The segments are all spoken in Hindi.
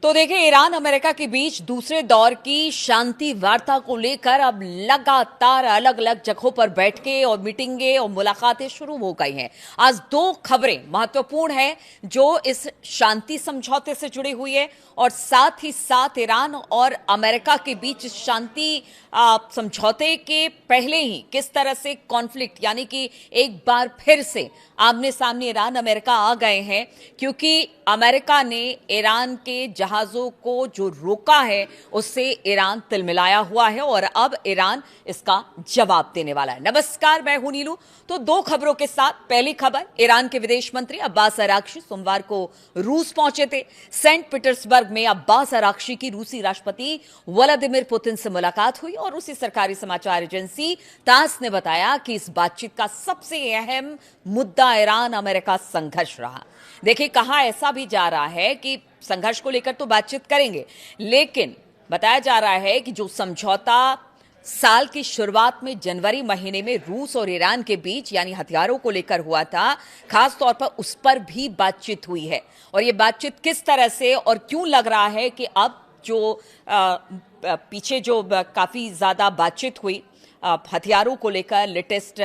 तो देखिए, ईरान अमेरिका के बीच दूसरे दौर की शांति वार्ता को लेकर अब लगातार अलग अलग जगहों पर बैठकें और मीटिंगें और मुलाकातें शुरू हो गई हैं। आज दो खबरें महत्वपूर्ण हैं जो इस शांति समझौते से जुड़ी हुई है और साथ ही साथ ईरान और अमेरिका के बीच शांति समझौते के पहले ही किस तरह से कॉन्फ्लिक्ट यानी कि एक बार फिर से आमने सामने ईरान अमेरिका आ गए हैं, क्योंकि अमेरिका ने ईरान के जहाजों को जो रोका है उससे ईरान तिलमिलाया हुआ है और अब ईरान इसका जवाब देने वाला है। नमस्कार, मैं हूं नीलू। तो दो खबरों के साथ पहली खबर, ईरान के विदेश मंत्री अब्बास अराक्ची सोमवार को रूस पहुंचे थे। सेंट पीटर्सबर्ग में अब्बास अराक्ची की रूसी राष्ट्रपति व्लादिमीर पुतिन से मुलाकात हुई और रूसी सरकारी समाचार एजेंसी तास ने बताया कि इस बातचीत का सबसे अहम मुद्दा ईरान अमेरिका संघर्ष रहा। देखिए, कहा ऐसा भी जा रहा है कि संघर्ष को लेकर तो बातचीत करेंगे, लेकिन बताया जा रहा है कि जो समझौता साल की शुरुआत में जनवरी महीने में रूस और ईरान के बीच यानी हथियारों को लेकर हुआ था, खास तौर पर उस पर भी बातचीत हुई है। और ये बातचीत किस तरह से और क्यों लग रहा है कि अब जो पीछे जो काफी ज्यादा बातचीत हुई हथियारों को लेकर, लेटेस्ट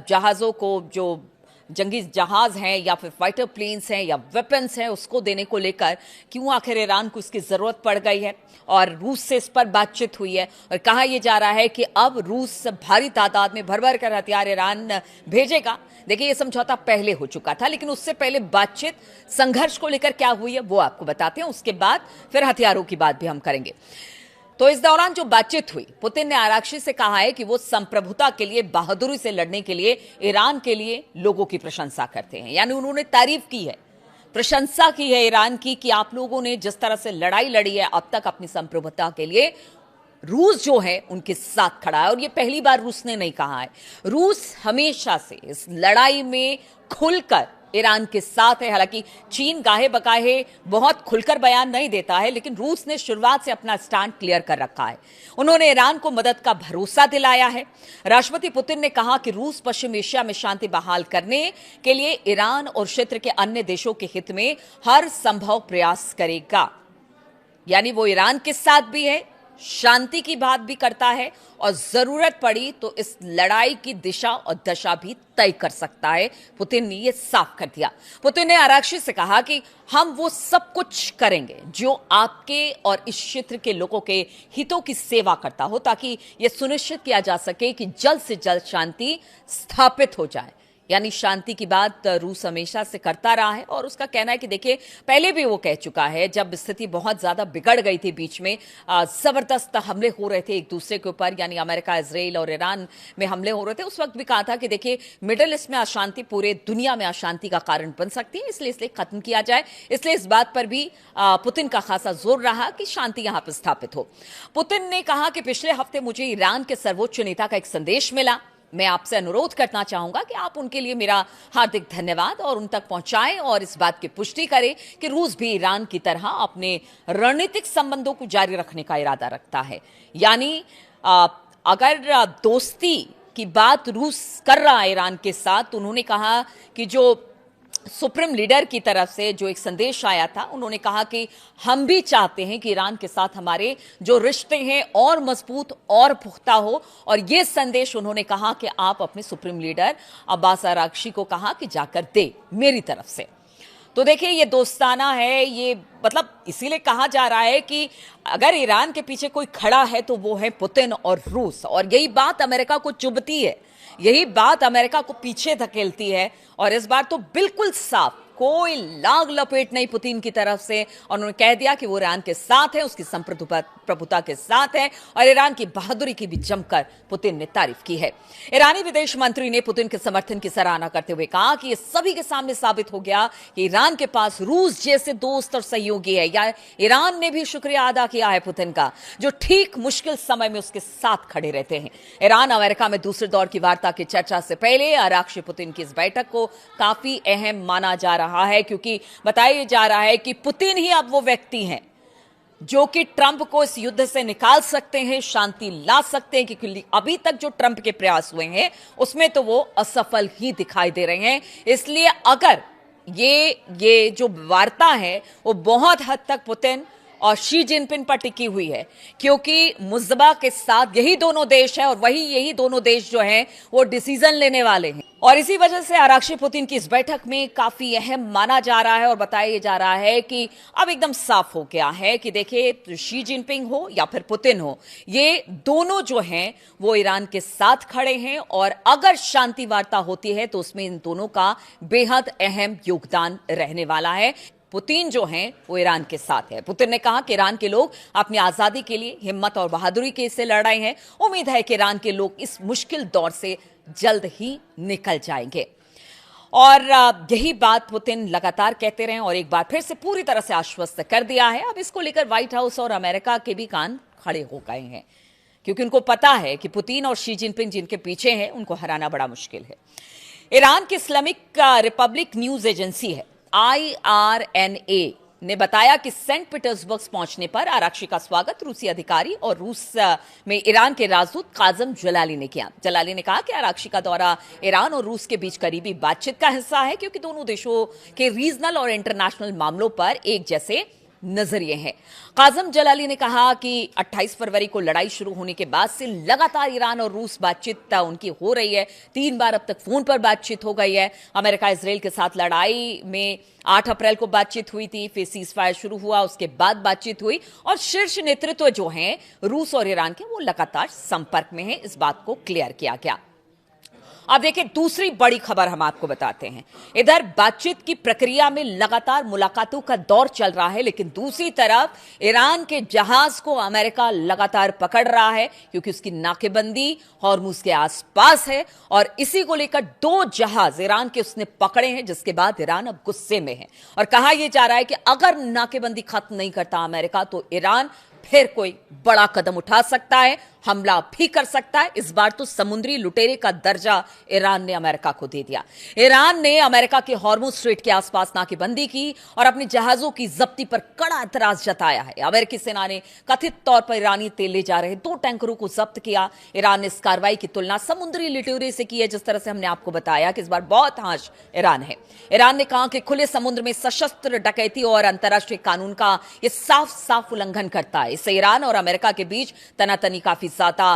जहाजों को, जो जंगी जहाज हैं या फिर फाइटर प्लेन्स हैं या वेपन्स हैं, उसको देने को लेकर क्यों आखिर ईरान को इसकी जरूरत पड़ गई है और रूस से इस पर बातचीत हुई है। और कहा यह जा रहा है कि अब रूस भारी तादाद में भर भर कर हथियार ईरान भेजेगा। देखिए, यह समझौता पहले हो चुका था, लेकिन उससे पहले बातचीत संघर्ष को लेकर क्या हुई है वो आपको बताते हैं, उसके बाद फिर हथियारों की बात भी हम करेंगे। तो इस दौरान जो बातचीत हुई, पुतिन ने आराक्ची से कहा है कि वो संप्रभुता के लिए बहादुरी से लड़ने के लिए ईरान के लिए लोगों की प्रशंसा करते हैं। यानी उन्होंने तारीफ की है, प्रशंसा की है ईरान की कि आप लोगों ने जिस तरह से लड़ाई लड़ी है अब तक अपनी संप्रभुता के लिए, रूस जो है उनके साथ खड़ा है। और ये पहली बार रूस ने नहीं कहा है, रूस हमेशा से इस लड़ाई में खुलकर ईरान के साथ है। हालांकि चीन गाहे बकाहे बहुत खुलकर बयान नहीं देता है, लेकिन रूस ने शुरुआत से अपना स्टैंड क्लियर कर रखा है। उन्होंने ईरान को मदद का भरोसा दिलाया है। राष्ट्रपति पुतिन ने कहा कि रूस पश्चिम एशिया में शांति बहाल करने के लिए ईरान और क्षेत्र के अन्य देशों के हित में हर संभव प्रयास करेगा। यानी वो ईरान के साथ भी है, शांति की बात भी करता है और जरूरत पड़ी तो इस लड़ाई की दिशा और दशा भी तय कर सकता है। पुतिन ने यह साफ कर दिया। पुतिन ने आराक्ची से कहा कि हम वो सब कुछ करेंगे जो आपके और इस क्षेत्र के लोगों के हितों की सेवा करता हो, ताकि यह सुनिश्चित किया जा सके कि जल्द से जल्द शांति स्थापित हो जाए। यानी शांति की बात रूस हमेशा से करता रहा है और उसका कहना है कि देखिए, पहले भी वो कह चुका है जब स्थिति बहुत ज्यादा बिगड़ गई थी, बीच में जबरदस्त हमले हो रहे थे एक दूसरे के ऊपर, यानी अमेरिका, इजराइल और ईरान में हमले हो रहे थे, उस वक्त भी कहा था कि देखिए, मिडिल ईस्ट में अशांति पूरे दुनिया में अशांति का कारण बन सकती है, इसलिए खत्म किया जाए। इसलिए इस बात पर भी पुतिन का खासा जोर रहा कि शांति यहां पर स्थापित हो। पुतिन ने कहा कि पिछले हफ्ते मुझे ईरान के सर्वोच्च नेता का एक संदेश मिला। मैं आपसे अनुरोध करना चाहूंगा कि आप उनके लिए मेरा हार्दिक धन्यवाद और उन तक पहुंचाएं और इस बात की पुष्टि करें कि रूस भी ईरान की तरह अपने रणनीतिक संबंधों को जारी रखने का इरादा रखता है। यानी अगर दोस्ती की बात रूस कर रहा है ईरान के साथ, तो उन्होंने कहा कि जो सुप्रीम लीडर की तरफ से जो एक संदेश आया था, उन्होंने कहा कि हम भी चाहते हैं कि ईरान के साथ हमारे जो रिश्ते हैं और मजबूत और पुख्ता हो। और ये संदेश उन्होंने कहा कि आप अपने सुप्रीम लीडर अब्बास अराक्ची को कहा कि जाकर दे मेरी तरफ से। तो देखिए, ये दोस्ताना है, ये मतलब इसीलिए कहा जा रहा है कि अगर ईरान के पीछे कोई खड़ा है तो वो है पुतिन और रूस। और यही बात अमेरिका को चुभती है, यही बात अमेरिका को पीछे धकेलती है। और इस बार तो बिल्कुल साफ, कोई लाग लपेट नहीं पुतिन की तरफ से। और उन्होंने कह दिया कि वो ईरान के साथ है, उसकी संप्रभुता के साथ है और ईरान की बहादुरी की भी जमकर पुतिन ने तारीफ की है। ईरानी विदेश मंत्री ने पुतिन के समर्थन की सराहना करते हुए कहा कि ये सभी के सामने साबित हो गया कि ईरान के पास रूस जैसे दोस्त और सहयोगी है। या ईरान ने भी शुक्रिया अदा किया है पुतिन का, जो ठीक मुश्किल समय में उसके साथ खड़े रहते हैं। ईरान अमेरिका में दूसरे दौर की वार्ता की चर्चा से पहले आराक्ची पुतिन की इस बैठक को काफी अहम माना जा रहा है, क्योंकि बताया जा रहा है कि पुतिन ही अब वो व्यक्ति हैं जो कि ट्रंप को इस युद्ध से निकाल सकते हैं, शांति ला सकते हैं। क्योंकि अभी तक जो ट्रंप के प्रयास हुए हैं उसमें तो वो असफल ही दिखाई दे रहे हैं। इसलिए अगर ये जो वार्ता है वो बहुत हद तक पुतिन और शी जिनपिंग पर टिकी हुई है, क्योंकि मुज़्तबा के साथ यही दोनों देश हैं और वही यही दोनों देश जो हैं वो डिसीजन लेने वाले हैं। और इसी वजह से आराक्षी पुतिन की इस बैठक में काफी अहम माना जा रहा है और बताया जा रहा है कि अब एकदम साफ हो गया है कि देखिए, शी जिनपिंग हो या फिर पुतिन हो, ये दोनों जो हैं वो ईरान के साथ खड़े हैं और अगर शांति वार्ता होती है तो उसमें इन दोनों का बेहद अहम योगदान रहने वाला है। पुतिन जो हैं वो ईरान के साथ है। पुतिन ने कहा कि ईरान के लोग अपनी आजादी के लिए हिम्मत और बहादुरी के से लड़ रहे हैं। उम्मीद है कि ईरान के लोग इस मुश्किल दौर से जल्द ही निकल जाएंगे। और यही बात पुतिन लगातार कहते रहे और एक बार फिर से पूरी तरह से आश्वस्त कर दिया है। अब इसको लेकर व्हाइट हाउस और अमेरिका के भी कान खड़े हो गए हैं, क्योंकि उनको पता है कि पुतिन और शी जिनपिंग जिनके पीछे हैं उनको हराना बड़ा मुश्किल है। ईरान की इस्लामिक रिपब्लिक न्यूज एजेंसी है IRNA ने बताया कि सेंट पीटर्सबर्ग पहुंचने पर आराक्षी का स्वागत रूसी अधिकारी और रूस में ईरान के राजदूत काजम जलाली ने किया। जलाली ने कहा कि आराक्षी का दौरा ईरान और रूस के बीच करीबी बातचीत का हिस्सा है, क्योंकि दोनों देशों के रीजनल और इंटरनेशनल मामलों पर एक जैसे नजरिए हैं। काजम जलाली ने कहा कि 28 फरवरी को लड़ाई शुरू होने के बाद से लगातार ईरान और रूस बातचीत उनकी हो रही है। 3 बार अब तक फोन पर बातचीत हो गई है। अमेरिका इसराइल के साथ लड़ाई में 8 अप्रैल को बातचीत हुई थी, फिर सीज फायर शुरू हुआ, उसके बाद बातचीत हुई और शीर्ष नेतृत्व जो है रूस और ईरान के वो लगातार संपर्क में है। इस बात को क्लियर किया गया। अब देखिए, दूसरी बड़ी खबर हम आपको बताते हैं। इधर बातचीत की प्रक्रिया में लगातार मुलाकातों का दौर चल रहा है, लेकिन दूसरी तरफ ईरान के जहाज को अमेरिका लगातार पकड़ रहा है, क्योंकि उसकी नाकेबंदी हॉर्मुज के आसपास है और इसी को लेकर 2 जहाज ईरान के उसने पकड़े हैं, जिसके बाद ईरान अब गुस्से में है और कहा यह जा रहा है कि अगर नाकेबंदी खत्म नहीं करता अमेरिका तो ईरान फिर कोई बड़ा कदम उठा सकता है, हमला भी कर सकता है। इस बार तो समुद्री लुटेरे का दर्जा ईरान ने अमेरिका को दे दिया। ईरान ने अमेरिका के हॉर्मुज स्ट्रेट के आसपास नाकेबंदी की और अपने जहाजों की जब्ती पर कड़ा एतराज जताया है। अमेरिकी सेना ने कथित तौर पर ईरानी तेल ले जा रहे 2 टैंकरों को जब्त किया। ईरान ने इस कार्रवाई की तुलना समुद्री लुटेरे से की है, जिस तरह से हमने आपको बताया कि इस बार बहुत हाश ईरान है। ईरान ने कहा कि खुले समुद्र में सशस्त्र डकैती और अंतर्राष्ट्रीय कानून का यह साफ साफ उल्लंघन करता है। इससे ईरान और अमेरिका के बीच तनातनी काफी ज्यादा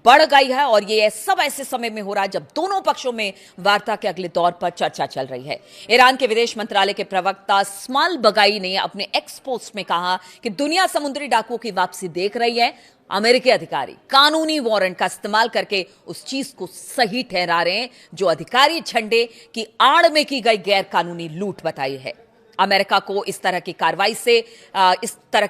बढ़ गई है और ये सब ऐसे समय में हो रहा है जब दोनों पक्षों में वार्ता के अगले दौर पर चर्चा चल रही है। ईरान के विदेश मंत्रालय के प्रवक्ता स्माइल बगाई ने अपने एक्स पोस्ट में कहा कि दुनिया समुद्री डाकुओं की वापसी देख रही है। अमेरिकी अधिकारी कानूनी वारंट का इस्तेमाल करके उस चीज को सही ठहरा रहे हैं जो अधिकारी झंडे की आड़ में की गई गैर कानूनी लूट बताई है। अमेरिका को इस तरह की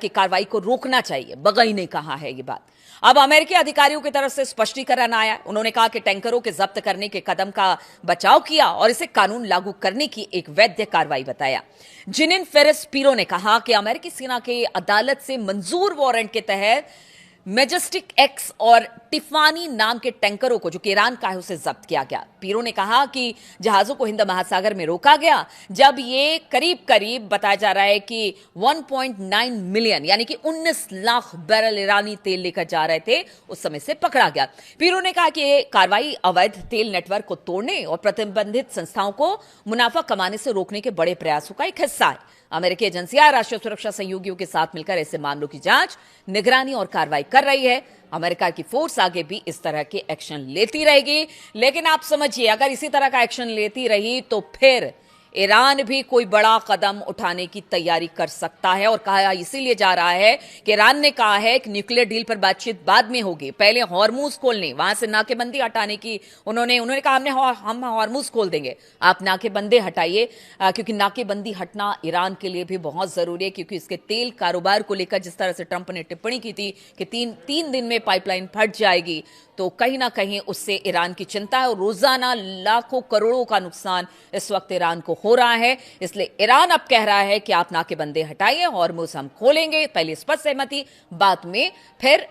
कार्रवाई को रोकना चाहिए, बगई ने कहा है ये बात। अब अमेरिकी अधिकारियों की तरफ से स्पष्टीकरण आया। उन्होंने कहा कि टैंकरों के जब्त करने के कदम का बचाव किया और इसे कानून लागू करने की एक वैध कार्रवाई बताया। जिनिन फेरिस पीरो ने कहा कि अमेरिकी सेना के अदालत से मंजूर वारंट के तहत मैजेस्टिक एक्स और टिफानी नाम के टैंकरों को, जो कि ईरान का है, उसे जब्त किया गया। पीरो ने कहा कि जहाजों को हिंद महासागर में रोका गया जब ये करीब करीब बताया जा रहा है कि 1.9 मिलियन यानी कि 19 लाख बैरल ईरानी तेल लेकर जा रहे थे, उस समय से पकड़ा गया। पीरो ने कहा कि ये कार्रवाई अवैध तेल नेटवर्क को तोड़ने और प्रतिबंधित संस्थाओं को मुनाफा कमाने से रोकने के बड़े प्रयासों का एक हिस्सा है। अमेरिकी एजेंसियां राष्ट्रीय सुरक्षा सहयोगियों के साथ मिलकर ऐसे मामलों की जांच, निगरानी और कार्रवाई कर रही है। अमेरिका की फोर्स आगे भी इस तरह के एक्शन लेती रहेगी, लेकिन आप समझिए, अगर इसी तरह का एक्शन लेती रही तो फिर ईरान भी कोई बड़ा कदम उठाने की तैयारी कर सकता है। और कहा इसीलिए जा रहा है कि ईरान ने कहा है कि न्यूक्लियर डील पर बातचीत बाद में होगी, पहले हॉर्मुज खोलने, वहां से नाकेबंदी हटाने की उन्होंने कहा हम हॉर्मुज खोल देंगे, आप नाकेबंदी हटाइए, क्योंकि नाकेबंदी हटना ईरान के लिए भी बहुत जरूरी है। क्योंकि इसके तेल कारोबार को लेकर जिस तरह से ट्रंप ने टिप्पणी की थी कि तीन दिन में पाइपलाइन फट जाएगी, तो कहीं ना कहीं उससे ईरान की चिंता है और रोजाना लाखों करोड़ों का नुकसान इस वक्त ईरान को हो रहा है। इसलिए ईरान अब कह रहा है कि आप नाकेबंदी हटाइए, हॉर्मुज हम खोलेंगे, पहले इस पर सहमति, बाद में फिर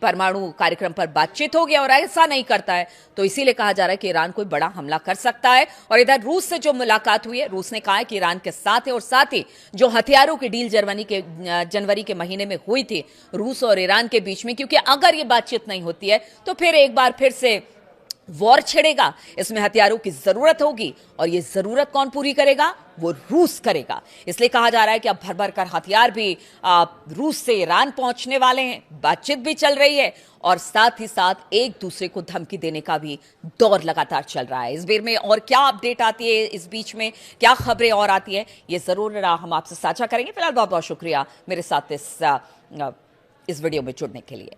परमाणु कार्यक्रम पर बातचीत होगी। और ऐसा नहीं करता है तो इसीलिए कहा जा रहा है कि ईरान कोई बड़ा हमला कर सकता है। और इधर रूस से जो मुलाकात हुई है, रूस ने कहा है कि ईरान के साथ है और साथ ही जो हथियारों की डील जनवरी के महीने में हुई थी रूस और ईरान के बीच में, क्योंकि अगर ये बातचीत नहीं होती है तो फिर एक बार फिर से वॉर छिड़ेगा, इसमें हथियारों की जरूरत होगी और ये जरूरत कौन पूरी करेगा? वो रूस करेगा। इसलिए कहा जा रहा है कि अब भर भर कर हथियार भी रूस से ईरान पहुंचने वाले हैं, बातचीत भी चल रही है और साथ ही साथ एक दूसरे को धमकी देने का भी दौर लगातार चल रहा है। इस बीच में और क्या अपडेट आती है, इस बीच में क्या खबरें और आती है, ये जरूर हम आपसे साझा करेंगे। फिलहाल बहुत बहुत शुक्रिया मेरे साथ इस वीडियो में जुड़ने के लिए।